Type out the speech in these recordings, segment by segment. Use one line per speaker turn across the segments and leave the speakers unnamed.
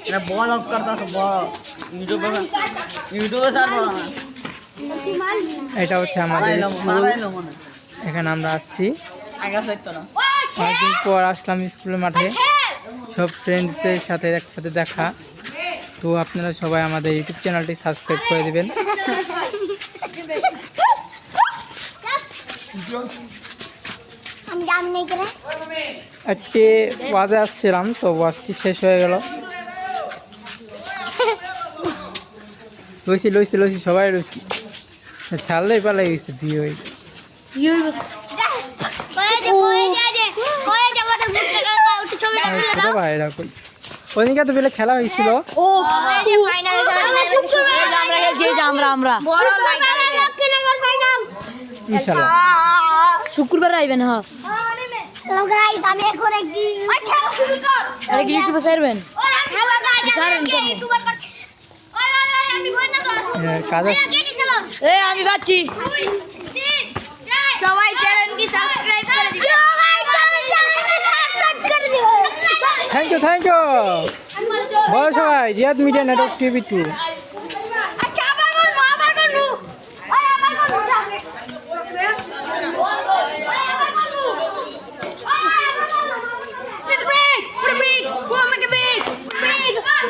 এটা ব্লগ করতেছে বড় ইউটিউবে ছাড়বো না।
এটা হচ্ছে আমাদের স্কুল। এখানে আমরা আসছি, অনেকদিন পর আসলাম স্কুলের মাঠে, সব ফ্রেন্ডসের সাথে একসাথে দেখা। তো আপনারা সবাই আমাদের ইউটিউব চ্যানেলটি সাবস্ক্রাইব করে দেবেন। একটি ওয়াজে আসছিলাম, তো ওয়াজটি শেষ হয়ে গেল। লইছি লইছি লইছি সবাই লইছি, ছাড়লেই পালাই গেছে বিয়ে হয়ে। ওইদিকে তো বেলে খেলা হয়েছিল। ইনশাল্লাহ
শুক্রবার আইবেন। হ্যাঁ ইউটিউবে ছাড়বেন।
কাজ
আমি পাচ্ছি সবাই চ্যানেলটি সাবস্ক্রাইব করে দিন।
Thank you thank you. বলো সবাই রিয়াদ মিডিয়া নেটওয়ার্ক টিভি 2।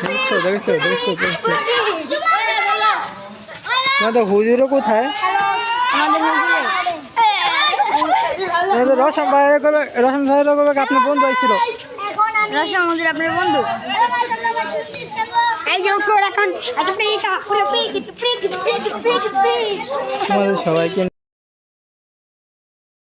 দেখছো দেখছো দেখছো তোমাদের হুজুরও কোথায়? রসম ভাই করবে, রসম ভাই করবে আপনার বন্ধু আইছিল।
রসম হুজুর আপনার বন্ধু?
তোমাদের সবাইকে